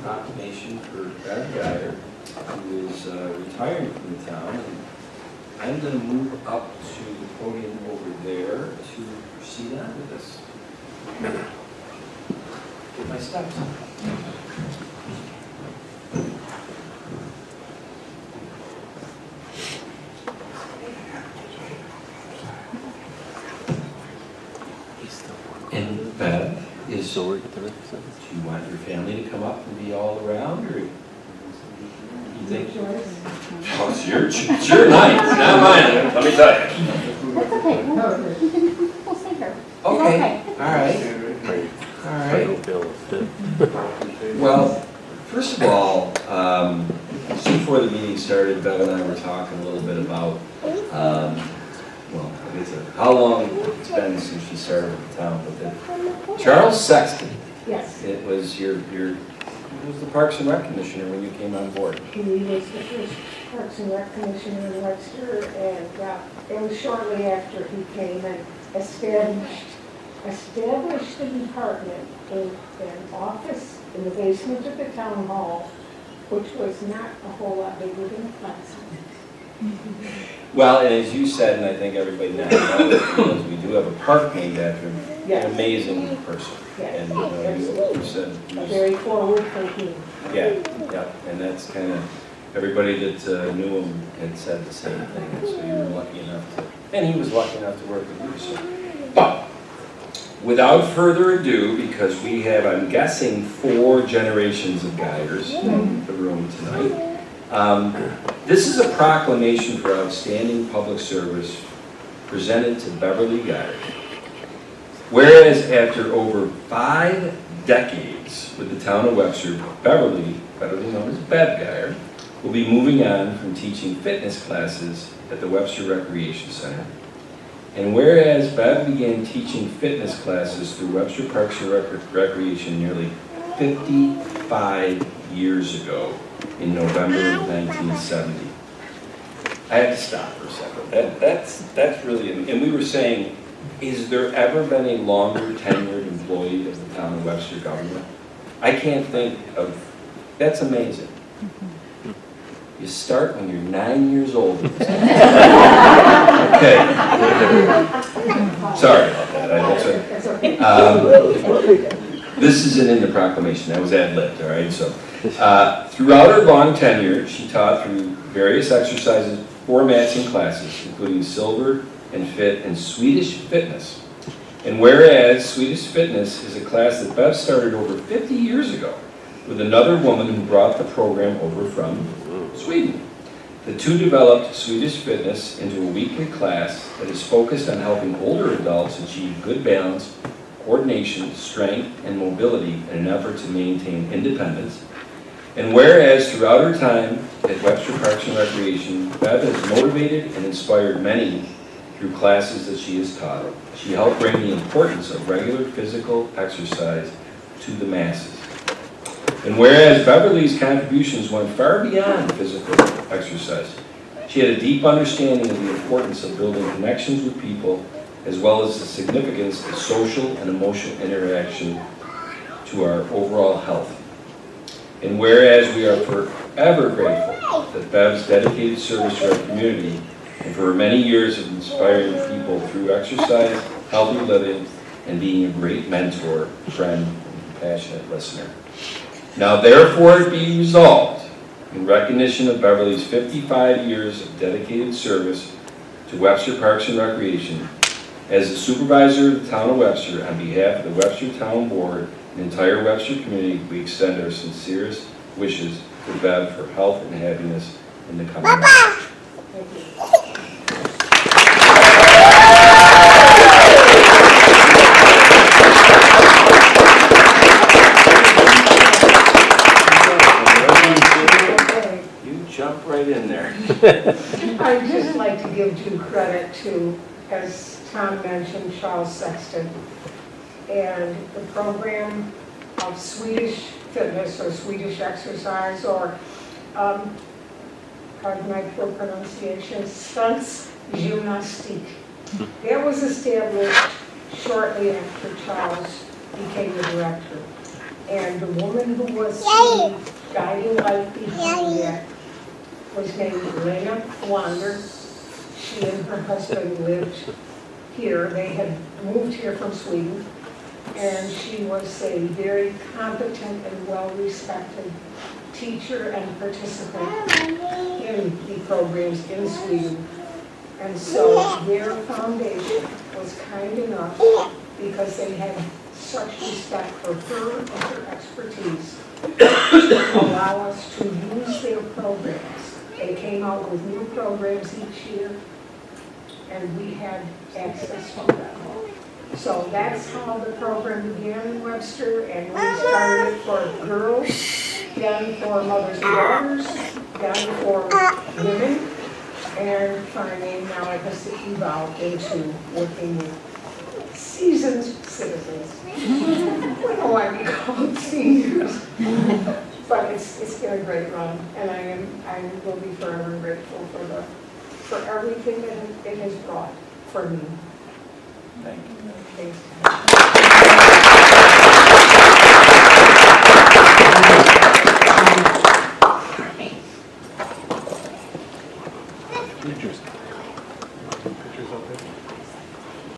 proclamation for Brad Geier, who is retiring from the town. And I'm going to move up to the podium over there to proceed on with this. Get my steps. And Bev, do you want your family to come up and be all around, or you think? Oh, it's your night, not mine, let me tell you. That's okay, we'll see her. Okay, all right. Well, first of all, just before the meeting started, Bev and I were talking a little bit about, well, I guess how long it's been since she started at the town, but Charles Sexton. Yes. It was who was the Parks and Rec Commissioner when you came on board? He was the first Parks and Rec Commissioner in Webster, and it was shortly after he came and established a department in an office in the basement of the town hall, which was not a whole lot bigger than a classroom. Well, and as you said, and I think everybody now knows, because we do have a park named after him, Yes. an amazing person. Yes, And you said he a was, very forward-thinking. yeah, and that's kind of, everybody that knew him had said the same thing, and so you were lucky enough to, and he was lucky enough to work with you, so. But, without further ado, because we have, I'm guessing, 4 generations of Geiers in the room tonight, this is a proclamation for outstanding public service presented to Beverly Geier. Whereas after over 5 decades with the town of Webster, Beverly, better known as Bev Geier, will be moving on from teaching fitness classes at the Webster Recreation Center. And whereas Bev began teaching fitness classes through Webster Parks and Recreation nearly 55 years ago in November of 1970. I have to stop for a second. That's really, and we were saying, is there ever been a longer tenured employee of the town of Webster government? I can't think of, that's amazing. You start when you're 9 years old. Okay. Sorry about that. This isn't in the proclamation, that was ad-libbed, all right? So, throughout her long tenure, she taught through various exercises, formats, and classes, including Silver and Fit and Swedish Fitness. And whereas Swedish Fitness is a class that Bev started over 50 years ago with another woman who brought the program over from Sweden. The two developed Swedish Fitness into a weekly class that is focused on helping older adults achieve good balance, coordination, strength, and mobility in an effort to maintain independence. And whereas throughout her time at Webster Parks and Recreation, Bev has motivated and inspired many through classes that she has taught. She helped bring the importance of regular physical exercise to the masses. And whereas Beverly's contributions went far beyond physical exercise, she had a deep understanding of the importance of building connections with people, as well as the significance of social and emotional interaction to our overall health. And whereas we are forever grateful that Bev's dedicated service to our community and for her many years of inspiring people through exercise, healthy living, and being a great mentor, friend, and compassionate listener. Now therefore it be resolved, in recognition of Beverly's 55 years of dedicated service to Webster Parks and Recreation, as the supervisor of the town of Webster, on behalf of the Webster Town Board and entire Webster community, we extend our sincerest wishes for Bev for health and happiness in the coming months. Thank you. You jump right in there. I'd just like to give due credit to, as Tom mentioned, Charles Sexton, and the program of Swedish Fitness or Swedish exercise, or, pardon my poor pronunciation, Stunts Gymnastique. That was established shortly after Charles became the director. And the woman who was the guiding light behind that was named Lena Wander. She and her husband lived here. They had moved here from Sweden. And she was a very competent and well-respected teacher and participant in the programs in Sweden. And so their foundation was kind enough, because they had such respect for her and her expertise, to allow us to use their programs. They came out with new programs each year, and we had access to them. So that's how the program began in Webster, and we started it for girls, then for mothers and daughters, then for women, and finally now it has evolved into working with seasoned citizens. We don't want to be called seniors, but it's been a great run, and I will be forever grateful for everything that it has brought for me. Thank you. Thanks. Interesting.